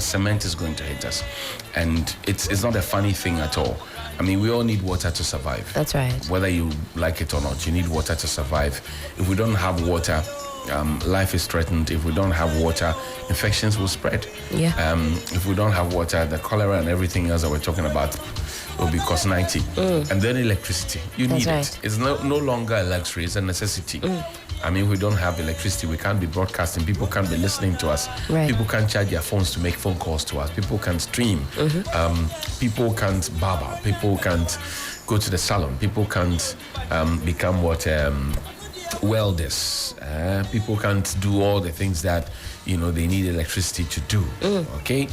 cement is going to hit us. And it's not a funny thing at all. I mean, we all need water to survive. That's right. Whether you like it or not, you need water to survive. If we don't have water, life is threatened. If we don't have water, infections will spread. Yeah. If we don't have water, the cholera and everything else that we're talking about will be cost 90. And then electricity. You need it. It's no longer a luxury, it's a necessity. I mean, we don't have electricity. We can't be broadcasting. People can't be listening to us. Right. People can't charge their phones to make phone calls to us. People can't stream. People can't barber. People can't go to the salon. People can't become welders. People can't do all the things that they need electricity to do. Okay,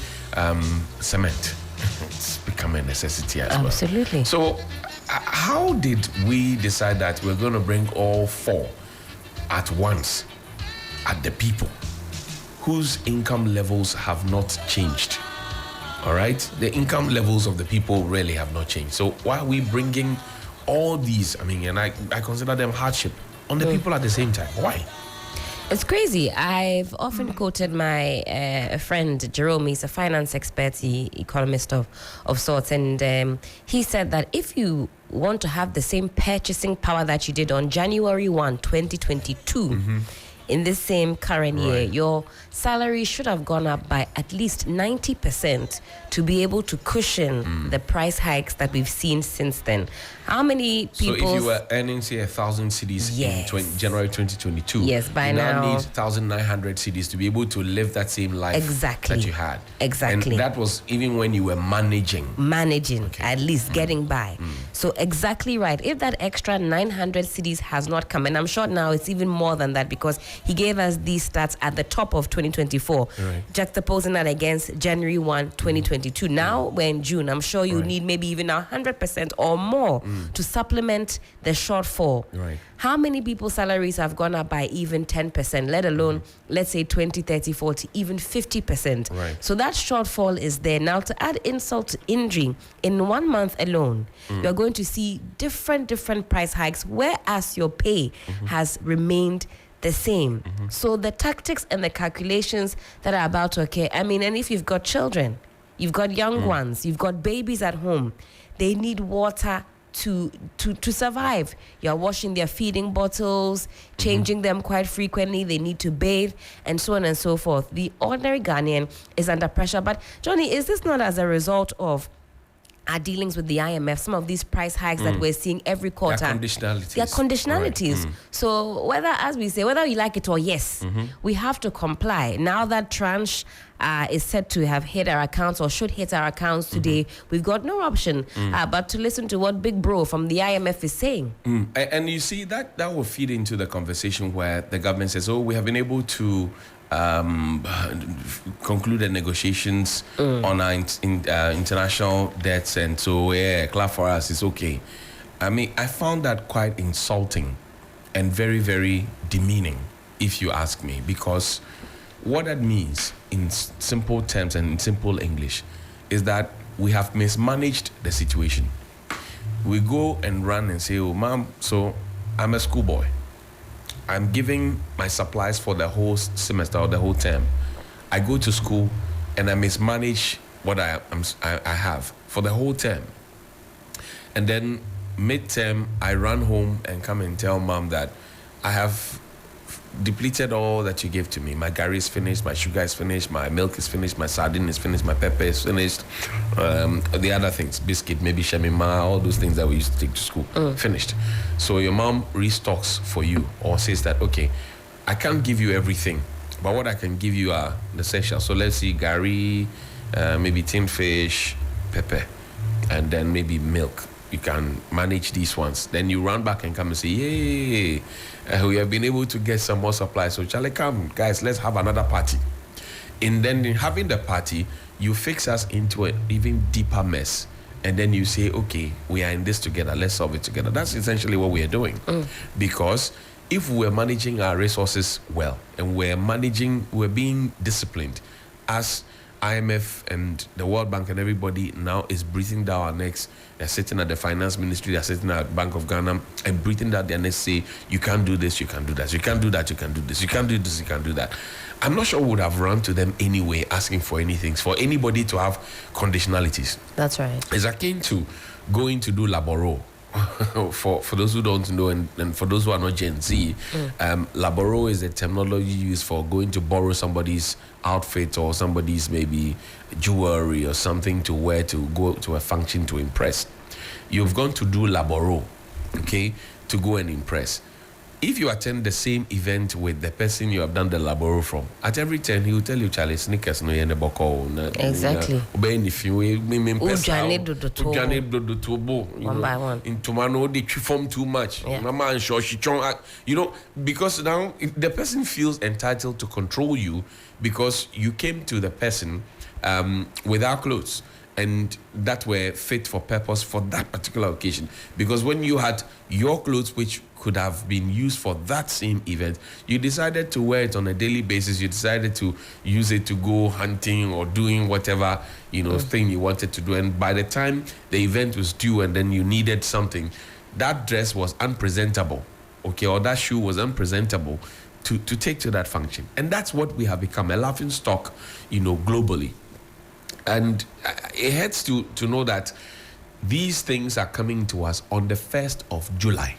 cement. It's become a necessity as well. Absolutely. So, how did we decide that we're going to bring all four at once at the people whose income levels have not changed? All right, the income levels of the people really have not changed. So why are we bringing all these? I mean, and I consider them hardship on the people at the same time. Why? It's crazy. I've often quoted my friend Jerome. He's a finance expert, economist of sorts, and he said that if you want to have the same purchasing power that you did on January 1, 2022, in this same current year, your salary should have gone up by at least 90% to be able to cushion the price hikes that we've seen since then. How many people? So if you were earning, say, 1,000 cedis in January 2022, by you now now need 1,900 cedis to be able to live that same life that you had. Exactly. And that was even when you were managing, at least getting by. So exactly right. If that extra 900 cedis has not come, and I'm sure now it's even more than that because he gave us these stats at the top of 2024, juxtaposing that against January 1, 2022. Now we're in June. I'm sure you need maybe even 100% or more to supplement the shortfall. How many people's salaries have gone up by even 10%, let alone, let's say 20, 30, 40, even 50%? So that shortfall is there. Now, to add insult to injury, in 1 month alone, you're going to see different price hikes, whereas your pay has remained the same. So the tactics and the calculations that are about to occur, I mean, and if you've got children, you've got young ones, you've got babies at home, they need water to survive. You're washing their feeding bottles, changing them quite frequently, they need to bathe, and so on and so forth. The ordinary Ghanaian is under pressure. But Johnny, is this not as a result of our dealings with the IMF, some of these price hikes that we're seeing every quarter? They are conditionalities. So whether, as we say, whether you like it or yes, we have to comply. Now that tranche is said to have hit our accounts or should hit our accounts today, we've got no option but to listen to what Big Bro from the IMF is saying. And you see, that will feed into the conversation where the government says, we have been able to conclude the negotiations on our international debts, and so clap for us, it's okay. I mean, I found that quite insulting and very, very demeaning, if you ask me, because what that means in simple terms and in simple English is that we have mismanaged the situation. We go and run and say, ma'am, so I'm a schoolboy. I'm giving my supplies for the whole semester or the whole term. I go to school and I mismanage what I have for the whole term. And then mid-term, I run home and come and tell mom that I have depleted all that you gave to me. My garri is finished, my sugar is finished, my milk is finished, my sardine is finished, my pepper is finished. The other things, biscuit, maybe shemima, all those things that we used to take to school, finished. So your mom restocks for you or says that, okay, I can't give you everything, but what I can give you are the essentials. So let's see, garri, maybe tinned fish, pepper, and then maybe milk. You can manage these ones. Then you run back and come and say, yay, we have been able to get some more supplies. So Charlie, come, guys, let's have another party. And then in having the party, you fix us into an even deeper mess. And then you say, okay, we are in this together. Let's solve it together. That's essentially what we are doing. Because if we're managing our resources well, and we're being disciplined as IMF and the World Bank and everybody now is breathing down our necks. They're sitting at the finance ministry, they're sitting at Bank of Ghana and breathing down their necks, say, you can't do this, you can't do that, you can't do that, you can't do this, you can't do this, you can't do that. I'm not sure we would have run to them anyway, asking for anything, for anybody to have conditionalities. That's right. It's akin to going to do laboro. for those who don't know and for those who are not Gen Z, laboro is the terminology used for going to borrow somebody's outfit or somebody's maybe jewelry or something to wear to go to a function to impress. You've gone to do laboro, okay, to go and impress. If you attend the same event with the person you have done the laboro from, at every turn he will tell you, Charlie, sneakers no yene boko. Exactly. If you one by one. In Tomano, they form too much. Mama and sure she because now the person feels entitled to control you because you came to the person without clothes and that were fit for purpose for that particular occasion. Because when you had your clothes, which could have been used for that same event, you decided to wear it on a daily basis. You decided to use it to go hunting or doing whatever thing you wanted to do. And by the time the event was due and then you needed something, that dress was unpresentable, okay, or that shoe was unpresentable to take to that function. And that's what we have become, a laughing stock, globally. And it hurts to know that these things are coming to us on the 1st of July.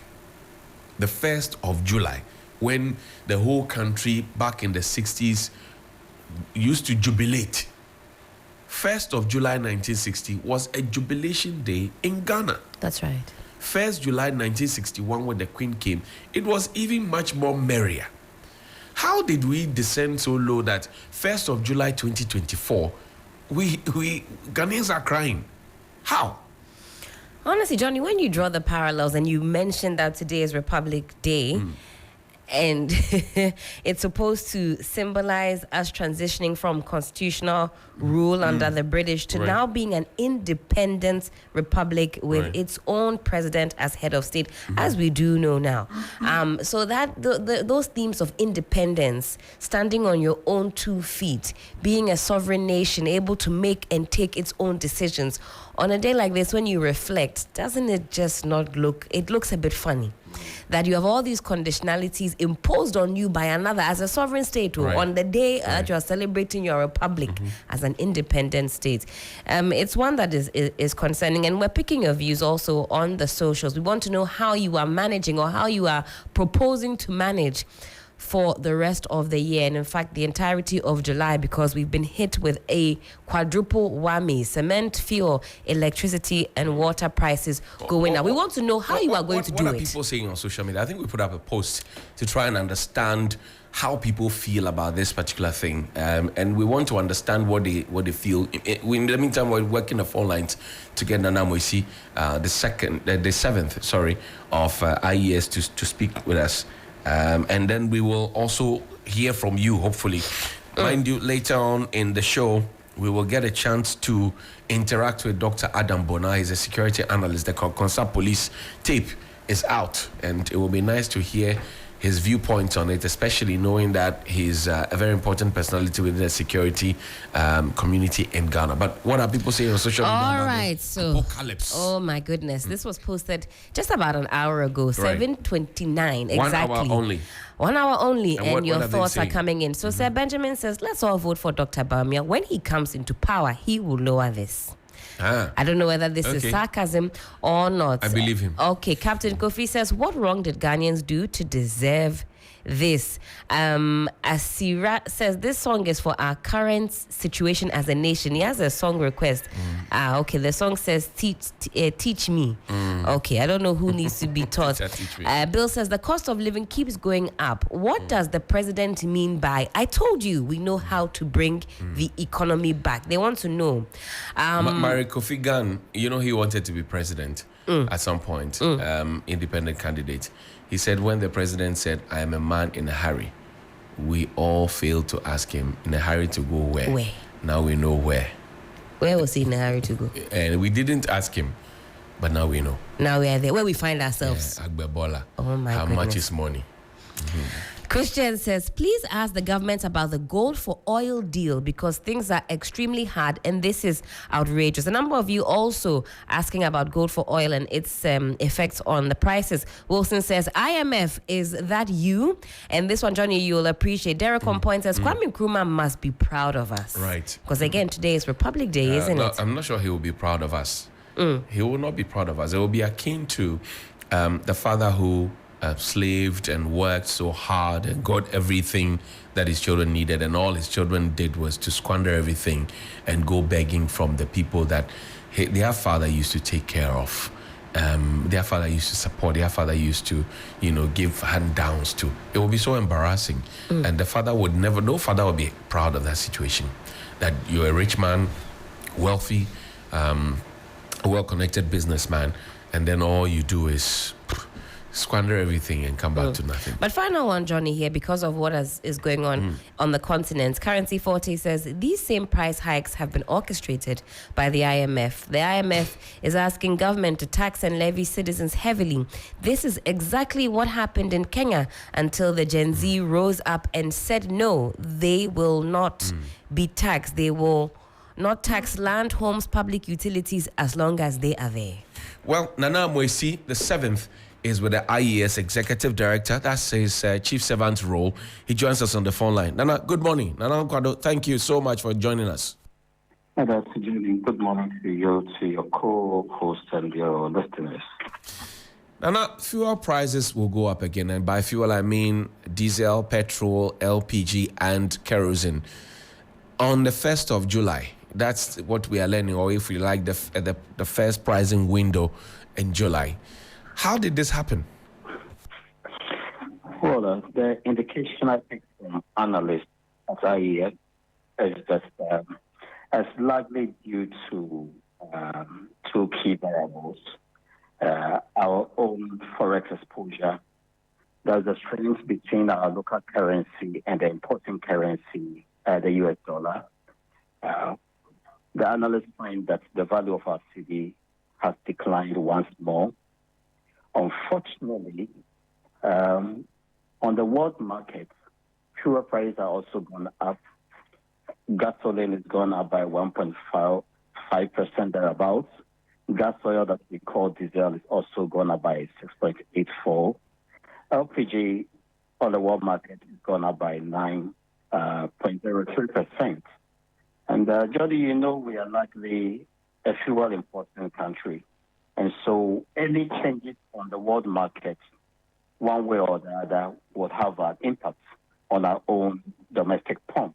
The 1st of July, when the whole country back in the 60s used to jubilate. 1st of July 1960 was a jubilation day in Ghana. That's right. 1st July 1961, when the Queen came, it was even much more merrier. How did we descend so low that 1st of July 2024, we Ghanaians are crying? How? Honestly, Johnny, when you draw the parallels and you mentioned that today is Republic Day, and it's supposed to symbolize us transitioning from constitutional rule under the British to now being an independent republic with its own president as head of state, as we do know now. So that those themes of independence, standing on your own 2 feet, being a sovereign nation, able to make and take its own decisions, on a day like this, when you reflect, doesn't it just not look, it looks a bit funny that you have all these conditionalities imposed on you by another as a sovereign state on the day that you are celebrating your republic as an independent state. It's one that is concerning, and we're picking your views also on the socials. We want to know how you are managing or how you are proposing to manage for the rest of the year, and in fact the entirety of July, because we've been hit with a quadruple whammy: cement, fuel, electricity and water prices going up. We want to know how you are going to do it. What are people saying on social media? I think we put up a post to try and understand how people feel about this particular thing, and we want to understand what they feel. In the meantime, we're working the phone lines to get Nana Amoasi, the 7th, of IES to speak with us. And then we will also hear from you, hopefully. Mind you, later on in the show, we will get a chance to interact with Dr. Adam Bona. He's a security analyst. The Concert Police tape is out, and it will be nice to hear his viewpoints on it, especially knowing that he's a very important personality within the security community in Ghana. But what are people saying on social media? All right, so apocalypse. Oh my goodness, this was posted just about an hour ago, 7:29 exactly. 1 hour only. 1 hour only, and your what are thoughts they are saying? coming in. So Sir Benjamin says, let's all vote for Dr. Bawumia. When he comes into power, he will lower this. I don't know whether this is sarcasm or not. I believe him. Okay, Captain Kofi says, what wrong did Ghanaians do to deserve this? Asira says, this song is for our current situation as a nation. He has a song request. Okay, the song says, teach me. Okay, I don't know who needs to be taught. Bill says, the cost of living keeps going up. What does the president mean by, I told you we know how to bring the economy back? They want to know. Mary Kofi Gan, he wanted to be president at some point, independent candidate. He said when the president said, I am a man in a hurry, we all failed to ask him, in a hurry to go where? Where? Now we know where. Where was he in a hurry to go? And we didn't ask him, but now we know. Now we are there, where we find ourselves. Agbebola. Oh my How goodness. much is money? Christian says, please ask the government about the gold for oil deal because things are extremely hard and this is outrageous. A number of you also asking about gold for oil and its effects on the prices. Wilson says, IMF, is that you? And this one, Johnny, you'll appreciate. Derek on point says, Kwame Nkrumah must be proud of us. Right. Because again, today is Republic Day, isn't no, it? I'm not sure he will be proud of us. He will not be proud of us. It will be akin to the father who slaved and worked so hard and got everything that his children needed, and all his children did was to squander everything and go begging from the people that their father used to take care of. Their father used to support, their father used to, give hand-downs to. It would be so embarrassing. And the father would never, no father would be proud of that situation. That you're a rich man, wealthy, a well-connected businessman, and then all you do is squander everything and come back to nothing. But final one, Johnny, here, because of what is going on the continent. Currency Forte says these same price hikes have been orchestrated by the IMF. The IMF is asking government to tax and levy citizens heavily. This is exactly what happened in Kenya until the Gen Z rose up and said no, they will not be taxed. They will not tax land, homes, public utilities as long as they are there. Well, Nana Amoasi VII is with the IES Executive Director. That's his chief servant role. He joins us on the phone line. Nana, good morning. Nana Nkwado, thank you so much for joining us. Good morning to you, to your co-host and your listeners. Nana, fuel prices will go up again. And by fuel, I mean diesel, petrol, LPG, and kerosene. On the 1st of July, that's what we are learning, or if we like, the first pricing window in July. How did this happen? Well, the indication I think from analysts at IES is that it's largely due to two key variables. Our own forex exposure. There's a strength between our local currency and the importing currency, the US dollar. The analysts find that the value of our cedi has declined once more. Unfortunately, on the world market, fuel prices are also gone up. Gasoline is gone up by 1.5% thereabouts. Gas oil that we call diesel is also gone up by 6.84. LPG on the world market is gone up by 9.03%. And Jody, we are likely a fuel importing country. And so any changes on the world market, one way or the other, would have an impact on our own domestic pump.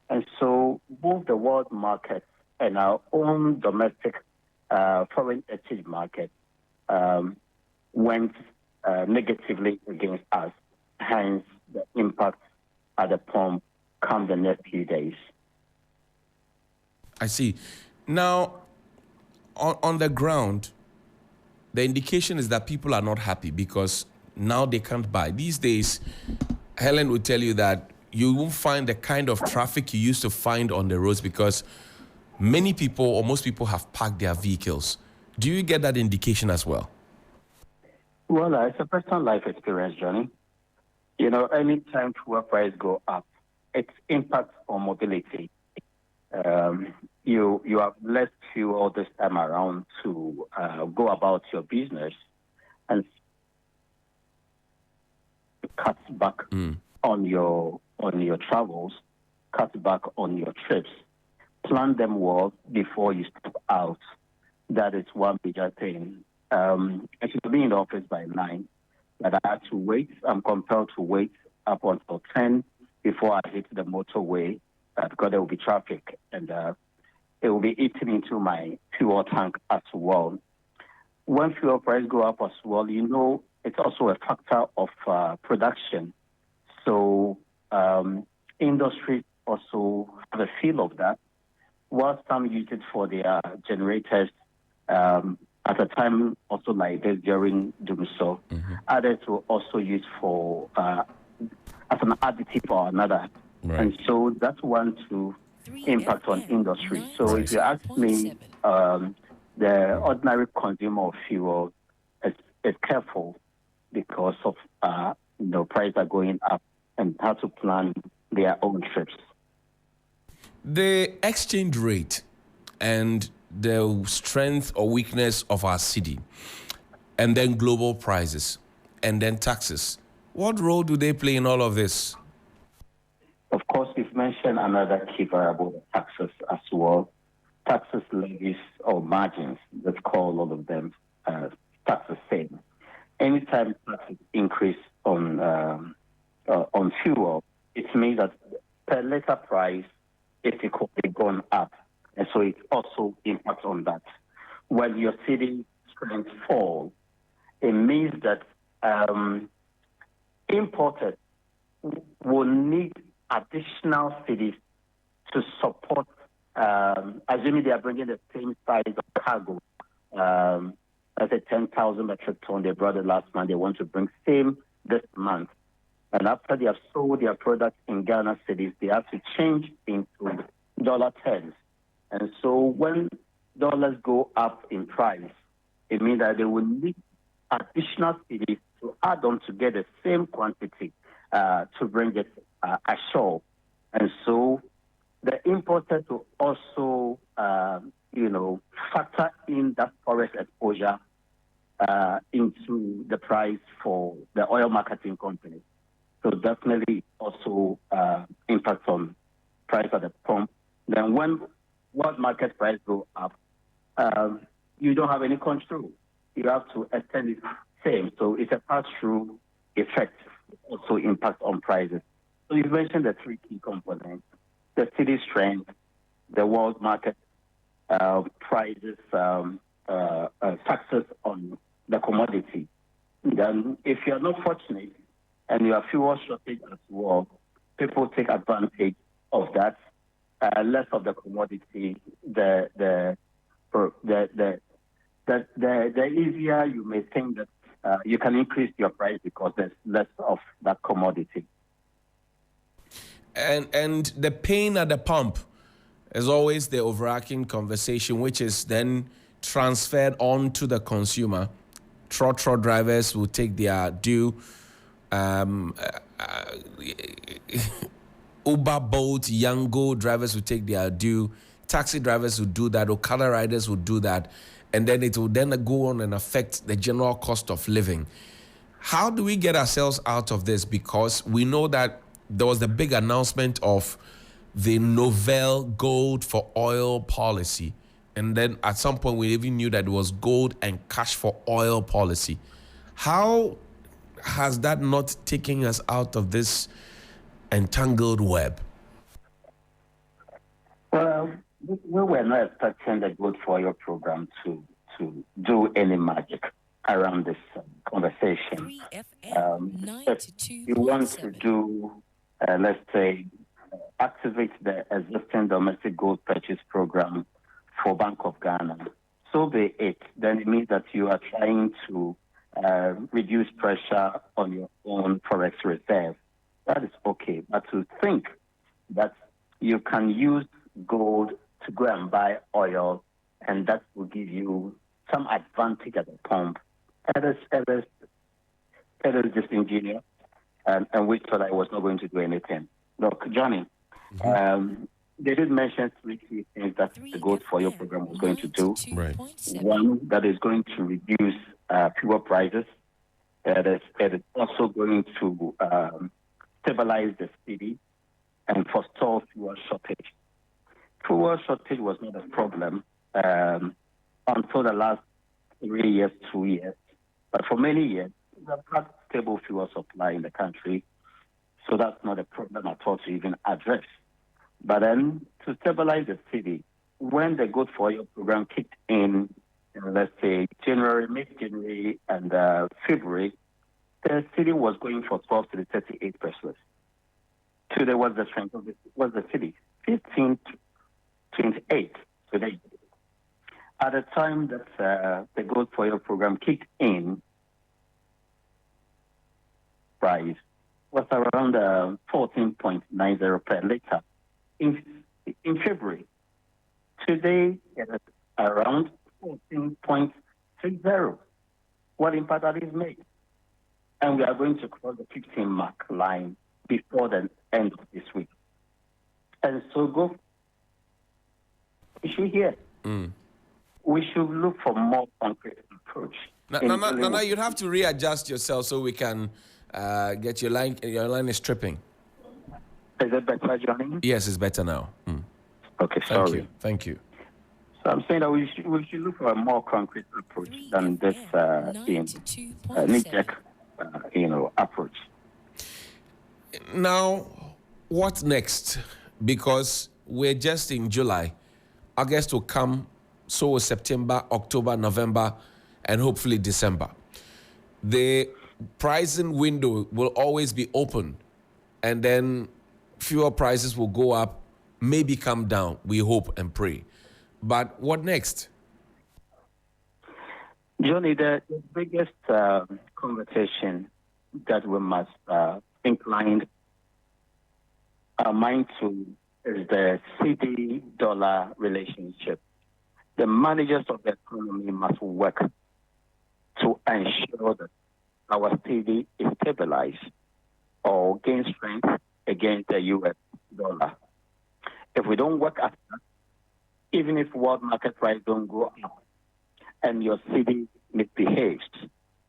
And so both the world market and our own domestic foreign exchange market went negatively against us. Hence, the impact at the pump come the next few days. I see. Now, on the ground, the indication is that people are not happy because now they can't buy. These days, Helen will tell you that you won't find the kind of traffic you used to find on the roads because many people or most people have parked their vehicles. Do you get that indication as well? Well, it's a personal life experience, Johnny. Anytime fuel prices go up, it impacts on mobility. You have less fuel this time around to go about your business and cut back on your travels, cut back on your trips, plan them well before you step out. That is one major thing. I should be in the office by 9, but I had to wait. I'm compelled to wait up until 10 before I hit the motorway because there will be traffic and it will be eating into my fuel tank as well. When fuel prices go up as well, it's also a factor of production. So industries also have a feel of that. While some use it for their generators at a time also like this during doom so, others will also use for as an additive or another. Right. And so that's one to impact on industry. So if you ask me, the ordinary consumer of fuel is careful because of prices are going up and how to plan their own trips. The exchange rate and the strength or weakness of our city, and then global prices, and then taxes. What role do they play in all of this? Of course, we've mentioned another key variable, the taxes as well. Taxes, levies, or margins, let's call all of them taxes same. Anytime taxes increase on fuel, it means that per liter price is equally gone up. And so it also impacts on that. When your city strength falls, it means that importers will need additional cities to support, assuming they are bringing the same size of cargo. As a 10,000 metric ton they brought it last month, they want to bring same this month. And after they have sold their products in Ghana cities, they have to change into dollar terms. And so when dollars go up in price, it means that they will need additional cities to add on to get the same quantity to bring it ashore. And so the importers will also, factor in that forex exposure into the price for the oil marketing company. So definitely also impacts on price at the pump. Then when world market price go up, you don't have any control. You have to extend it same. So it's a pass-through effect, also impacts on prices. So you mentioned the three key components: the city strength, the world market prices, taxes on the commodity. Then if you're not fortunate and you have fuel shortage as well, people take advantage of that. Less of the commodity, the easier you may think that you can increase your price because there's less of that commodity. And the pain at the pump is always the overarching conversation, which is then transferred on to the consumer. Trotro drivers will take their due. Uber, Bolt, Yango drivers will take their due. Taxi drivers will do that. Okada riders will do that. And then it will then go on and affect the general cost of living. How do we get ourselves out of this? Because we know that there was the big announcement of the novel gold for oil policy. And then at some point, we even knew that it was gold and cash for oil policy. How has that not taken us out of this entangled web? Well, we were not expecting the Good for Your program to do any magic around this conversation. If you want to do, let's say, activate the existing domestic gold purchase program for Bank of Ghana, so be it. Then it means that you are trying to reduce pressure on your own forex reserve. That is okay. But to think that you can use gold to go and buy oil and that will give you some advantage at the pump, it is disingenuous, and we thought I was not going to do anything. Look, Johnny, they did mention three key things that the Gold for Your program was going to do. Right. One, that is going to reduce fuel prices. It is also going to stabilize the city and forestall fuel shortage. Fuel shortage was not a problem until the last 3 years, 2 years. But for many years, we've had stable fuel supply in the country. So that's not a problem at all to even address. But then to stabilize the city, when the Good for Your program kicked in, let's say January, mid-January and February, the city was going for 12 to 38 pesos. Today, what's the strength of the city? 15 to 28 today. At the time that the Good for Your program kicked in, price was around 14.90 per liter in February. Today, it is around 14.30. What impact that is made? And we are going to cross the 15 mark line before the end of this week. And so go issue here. We should look for more concrete approach. Nana, you'd have to readjust yourself so we can get your line. Your line is tripping. Is it better, Johnny? Yes, it's better now. Okay, sorry. Thank you. So I'm saying that we should look for a more concrete approach than this knee-jerk, approach. Now, what next? Because we're just in July. August will come, so will September, October, November, and hopefully December. The pricing window will always be open, and then fuel prices will go up, maybe come down, we hope and pray. But what next? Johnny, the biggest conversation that we must incline our mind to is the CD-dollar relationship. The managers of the economy must work to ensure that our CD is stabilized or gain strength against the U.S. dollar. If we don't work at that, even if world market price don't go up and your CD misbehaves,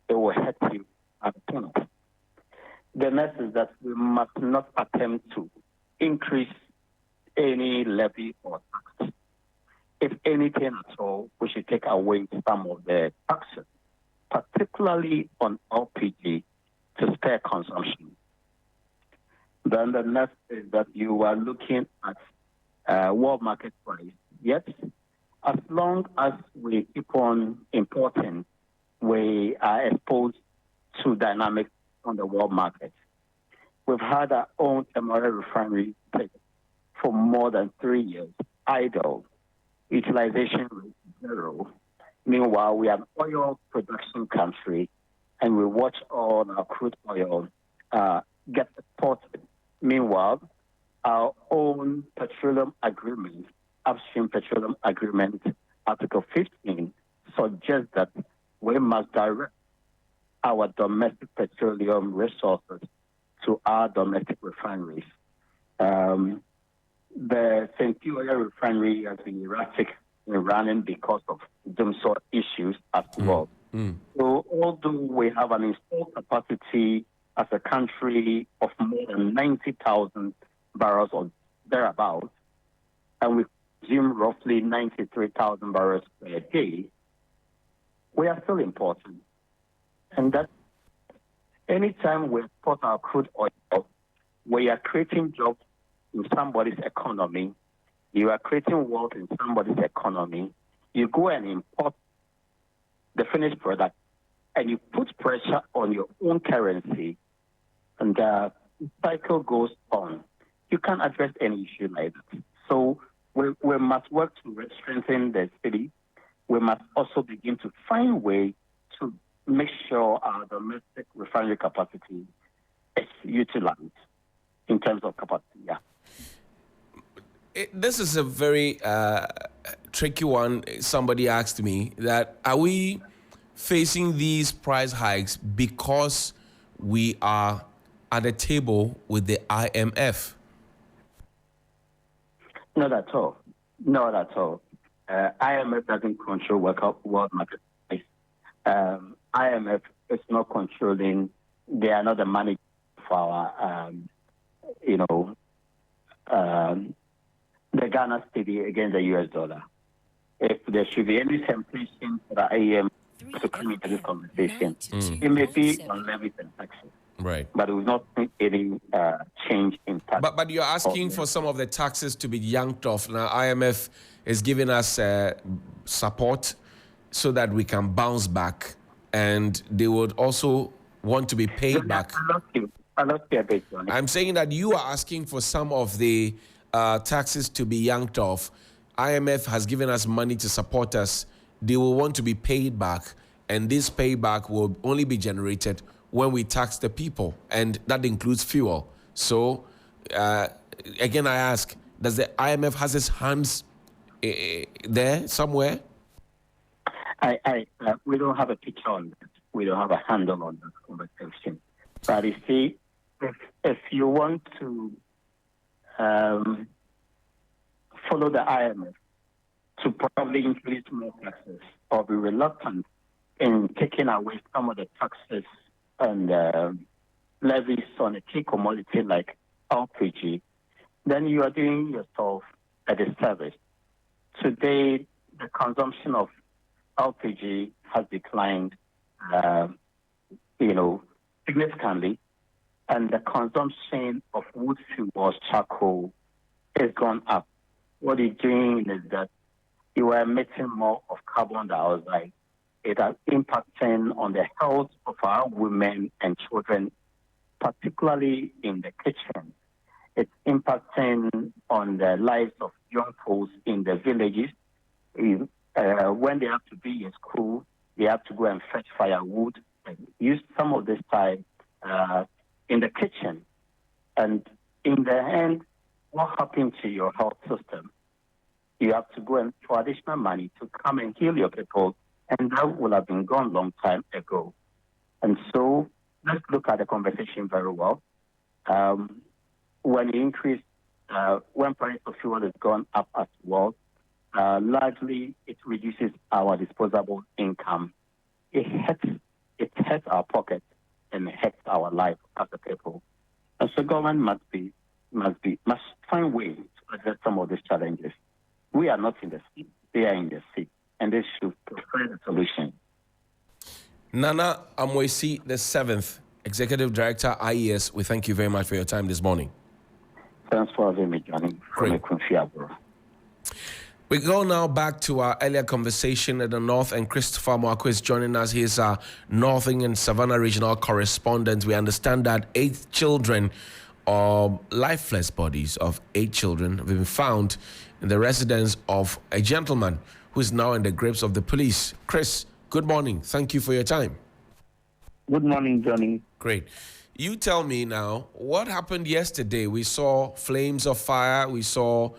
it will hurt you at the point. The next is that we must not attempt to increase any levy or tax. If anything at all, we should take away some of the taxes, particularly on LPG, to spare consumption. Then the next is that you are looking at world market price. Yes, as long as we keep on importing, we are exposed to dynamics on the world market. We've had our own Amoasi refinery for more than 3 years, idle, utilization rate 0. Meanwhile, we are an oil production country, and we watch all our crude oil get exported. Meanwhile, our own petroleum agreement, upstream petroleum agreement, Article 15, suggests that we must direct our domestic petroleum resources to our domestic refineries. The St. Oil refinery has been erratic in running because of them sort issues as well. So although we have an installed capacity as a country of more than 90,000 barrels or thereabouts, and we consume roughly 93,000 barrels per day, we are still importing. And that anytime we export our crude oil, we are creating jobs in somebody's economy. You are creating wealth in somebody's economy. You go and import the finished product, and you put pressure on your own currency, and the cycle goes on. You can't address any issue like that. So we must work to strengthen the city. We must also begin to find ways to make sure our domestic refinery capacity is utilized in terms of capacity. Yeah. This is a very tricky one. Somebody asked me that, are we facing these price hikes because we are at the table with the IMF? Not at all. Not at all. IMF doesn't control world market price. IMF is not controlling. They are not the manager for our, the Ghana cedi against the US dollar. If there should be any temptation for the IMF to come into this conversation, it may be on levies and taxes. Right. But we will not see any change in tax. But you're asking for some of the taxes to be yanked off. Now, IMF is giving us support so that we can bounce back, and they would also want to be paid back. I'm saying that you are asking for some of the taxes to be yanked off. IMF has given us money to support us. They will want to be paid back, and this payback will only be generated when we tax the people, and that includes fuel. So, again, I ask, does the IMF has its hands there somewhere? We don't have a picture on that. We don't have a handle on that conversation. But you see, if you want to follow the IMF to probably increase more taxes or be reluctant in taking away some of the taxes and levies on a key commodity like LPG, then you are doing yourself a disservice. Today, the consumption of LPG has declined, significantly, and the consumption of wood fuel, charcoal, has gone up. What you're doing is that you are emitting more of carbon dioxide. It is impacting on the health of our women and children, particularly in the kitchen. It's impacting on the lives of young folks in the villages. When they have to be in school, they have to go and fetch firewood and use some of this time in the kitchen. And in the end, what happened to your health system? You have to go and for additional money to come and heal your people, and that would have been gone long time ago. And so let's look at the conversation very well. When you increase, when price of fuel has gone up as well, largely it reduces our disposable income. It hurts our pockets and it hurts our life as a people. And so government must find ways to address some of these challenges. We are not in the sea; they are in the sea, and they should provide a solution. Nana Amoasi VII, Executive Director, IES, we thank you very much for your time this morning. Thanks for having me, Johnny. Great. We go now back to our earlier conversation at the North, and Christopher Moako is joining us. He is our Northern and Savannah regional correspondent. We understand that 8 children, or lifeless bodies of 8 children, have been found in the residence of a gentleman who is now in the grips of the police. Chris, good morning. Thank you for your time. Good morning, Johnny. Great. You tell me now, what happened yesterday? We saw flames of fire, we saw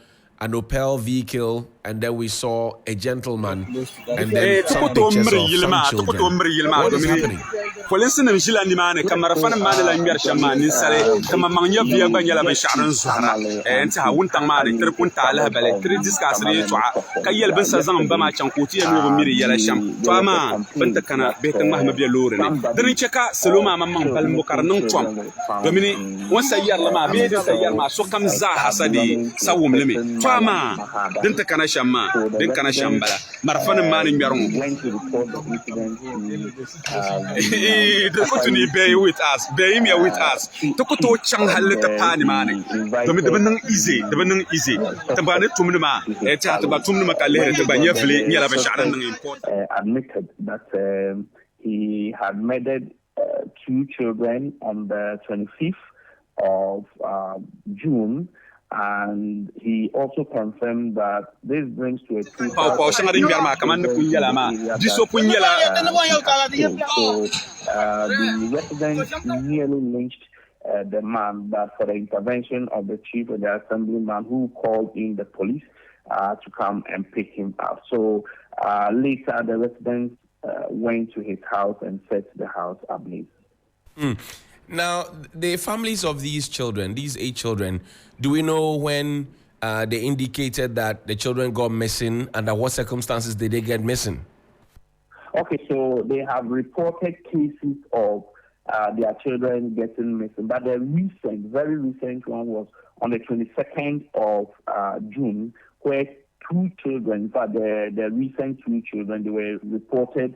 an Opel vehicle, and then we saw a gentleman, and then some pictures of some children. What is happening? Police nim jila ni mane kamara fana mane la ngar shama ni sare kama mangnya biya ba nyala ban sharan zuhara enta ha wuntan mane tir kun ta la bale tir discuss re to kayel ban sa zan ba ma chan kuti ya no miri yala sham to ama banta kana be tan mahma biya lore ne dirin cheka saloma mamman bal mukar nan tom domini won sayar la ma be din sayar ma so kam za hasadi sawum limi to ama din ta kana shamma din kana shambala marfana mane ngarun the continue bear with us, bear him here with us. Tokoto chang haleta pani mani. The benang easy, the benang easy. Tabane tumnuma, etata tumnuma kale, the banyafli, Yalavasharan admitted that he had murdered 2 children on the 25th of June. And he also confirmed that this brings to a so the residents nearly lynched the man, but for the intervention of the chief of the assemblyman who called in the police to come and pick him up. So later the residents went to his house and set the house ablaze. Now, the families of these children, these 8 children, do we know when they indicated that the children got missing, and under what circumstances did they get missing? Okay, so they have reported cases of their children getting missing, but the very recent one was on the 22nd of June, where 2 children, but the recent 2 children, they were reported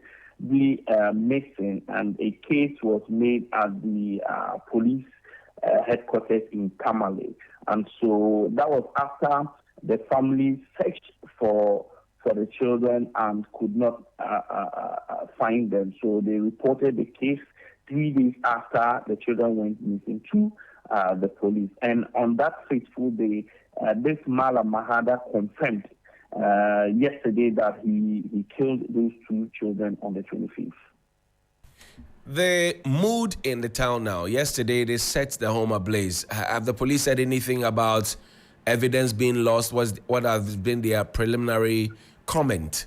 be missing, and a case was made at the police headquarters in Tamale. And so that was after the family searched for the children and could not find them. So they reported the case 3 days after the children went missing to the police. And on that fateful day, this Mala Mahada confirmed yesterday that he killed those 2 children on the 25th. The mood in the town now. Yesterday they set the home ablaze. Have the police said anything about evidence being lost? What has been their preliminary comment?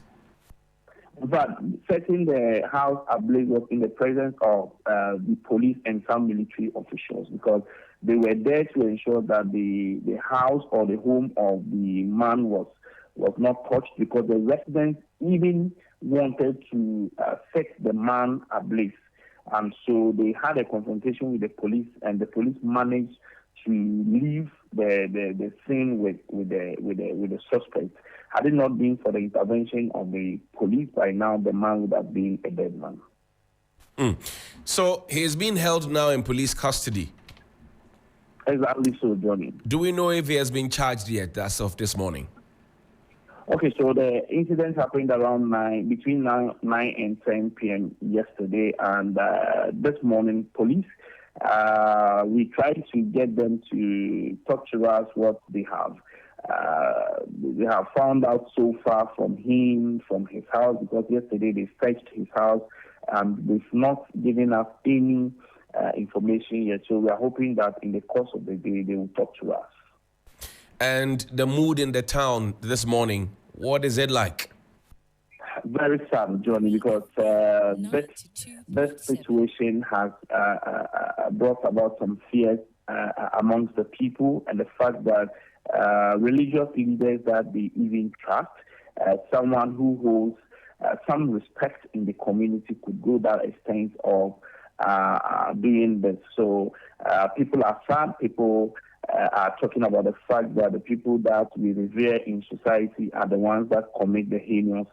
but setting the house ablaze was in the presence of the police and some military officials, because they were there to ensure that the house or the home of the man was not touched, because the residents even wanted to set the man ablaze. And so they had a confrontation with the police, and the police managed to leave the scene with the suspect. Had it not been for the intervention of the police, by now the man would have been a dead man. So he's being held now in police custody. Exactly so, Johnny. Do we know if he has been charged yet as of this morning? Okay, so the incident happened around between 9 and 10 p.m. yesterday, and this morning, police, we tried to get them to talk to us what they have. They have found out so far from him, from his house, because yesterday they searched his house, and they've not given us any information yet. So we are hoping that in the course of the day, they will talk to us. And the mood in the town this morning, what is it like? Very sad, Johnny, because this situation has brought about some fears amongst the people, and the fact that religious leaders that they even trust, someone who holds some respect in the community, could go that extent of doing this. So people are sad. People are talking about the fact that the people that we revere in society are the ones that commit the heinous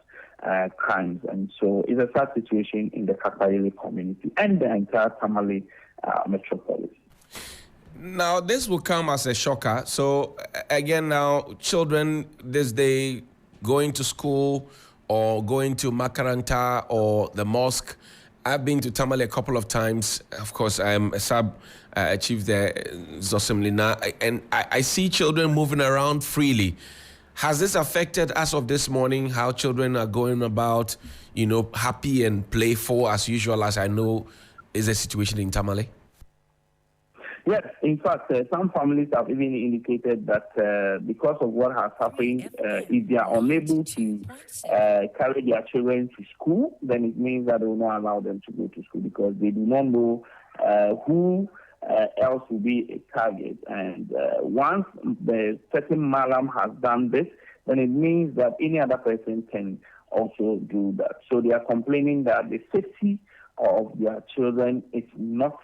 crimes. And so it's a sad situation in the Kapayele community and the entire Tamale metropolis. Now, this will come as a shocker. So, again, now, children this day going to school or going to Makaranta or the mosque. I've been to Tamale a couple of times. Of course, I'm a sub-chief there, Zosemlina, and I see children moving around freely. Has this affected, as of this morning, how children are going about, happy and playful as usual, as I know is a situation in Tamale? Yes, in fact, some families have even indicated that because of what has happened, if they are unable to carry their children to school, then it means that they will not allow them to go to school, because they do not know who else will be a target. And once the certain malam has done this, then it means that any other person can also do that. So they are complaining that the safety of their children is not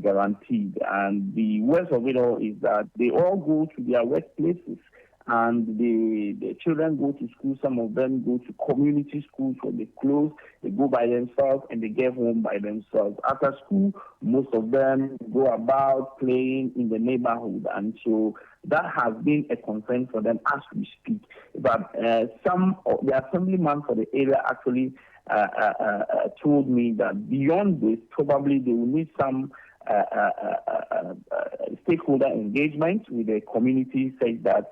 guaranteed. And the worst of it all is that they all go to their workplaces, and the children go to school. Some of them go to community schools where they close, they go by themselves, and they get home by themselves. After school, most of them go about playing in the neighborhood, and so that has been a concern for them as we speak. But the assemblyman for the area actually told me that beyond this, probably they will need some stakeholder engagement with the community, such that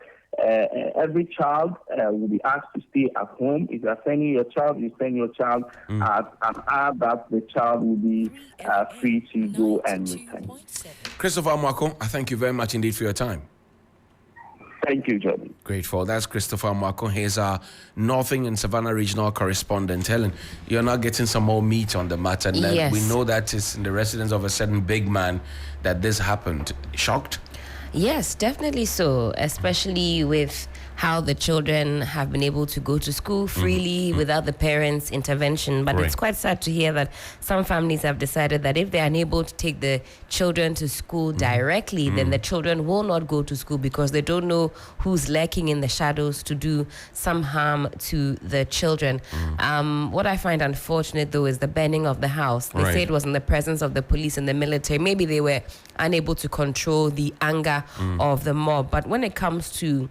every child will be asked to stay at home. If you are sending your child, you send your child at an hour that the child will be free to go and return. Christopher Amoasi, I thank you very much indeed for your time. Thank you, Jordan. Grateful. That's Christopher Amoasi. He's our Northern and Savannah regional correspondent. Helen, you're now getting some more meat on the matter. Yes. We know that it's in the residence of a certain big man that this happened. Shocked? Yes, definitely so, especially with how the children have been able to go to school freely without the parents' intervention. But it's quite sad to hear that some families have decided that if they're unable to take the children to school directly, then the children will not go to school because they don't know who's lurking in the shadows to do some harm to the children. What I find unfortunate, though, is the burning of the house. They say it was in the presence of the police and the military. Maybe they were unable to control the anger of the mob. But when it comes to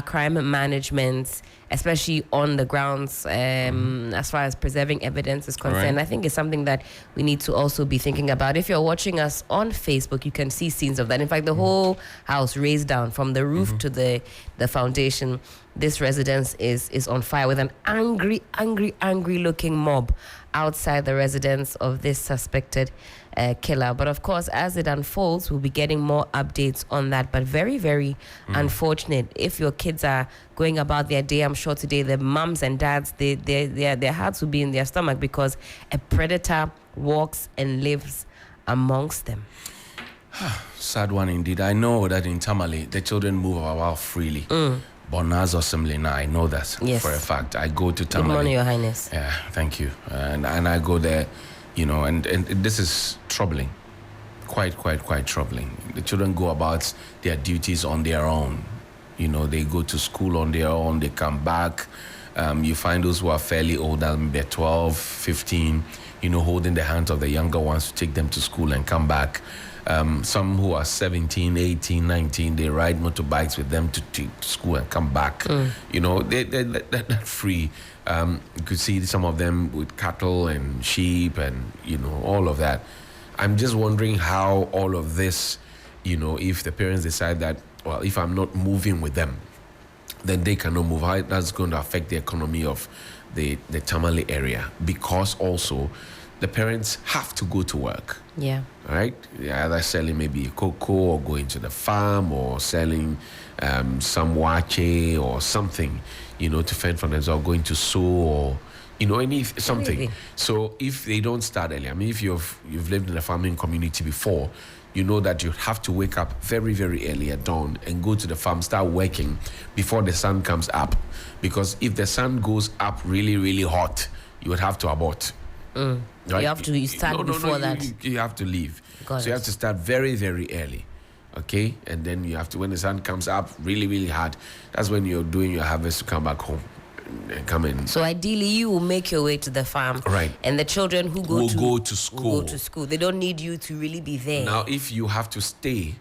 crime management, especially on the grounds, as far as preserving evidence is concerned, I think it's something that we need to also be thinking about. If you're watching us on Facebook, you can see scenes of that. In fact, the whole house raised down from the roof to the foundation. This residence is on fire with an angry looking mob outside the residence of this suspected killer. But of course, as it unfolds, we'll be getting more updates on that. But very, very unfortunate. If your kids are going about their day, I'm sure today the mums and dads, their hearts will be in their stomach because a predator walks and lives amongst them. Sad one indeed. I know that in Tamale, the children move about freely. Bonazo Semlina, I know that for a fact. I go to Tamale. Good morning, Your Highness. Yeah, thank you. And I go there, and this is troubling. Quite troubling. The children go about their duties on their own. They go to school on their own, they come back. You find those who are fairly old, they're 12, 15, holding the hands of the younger ones to take them to school and come back. Some who are 17, 18, 19, they ride motorbikes with them to school and come back. They're free. You could see some of them with cattle and sheep and, all of that. I'm just wondering how all of this, if the parents decide that, well, if I'm not moving with them, then they cannot move. How that's going to affect the economy of the Tamale area, because also the parents have to go to work. Yeah. Right? They're either selling maybe cocoa or going to the farm or selling some wache or something, to fend for themselves, or going to sew or, something. Anything. So if they don't start early, if you've lived in a farming community before, you know that you have to wake up very, very early at dawn and go to the farm, start working before the sun comes up. Because if the sun goes up really, really hot, you would have to abort. Right? You start before that. You have to leave. You have to start very, very early. Okay? And then you have to, when the sun comes up really, really hard, that's when you're doing your harvest to come back home and come in. So ideally, you will make your way to the farm. Right. And the children who go to school. Will go to school. They don't need you to really be there. Now, if you have to stay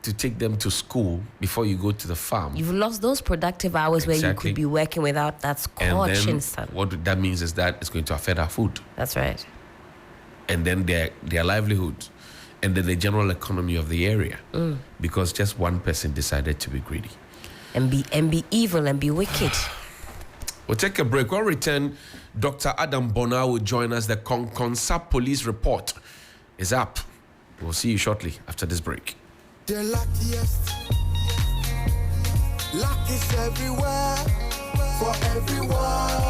to take them to school before you go to the farm, you've lost those productive hours where you could be working without that scorching sun. What that means is that it's going to affect our food. That's right. And then their livelihood, and then the general economy of the area, because just one person decided to be greedy and be evil and be wicked. We'll take a break. When we return, Dr. Adam Bona will join us. The Konkonsa police report is up. We'll see you shortly after this break. The luckiest. Luck is everywhere for everyone.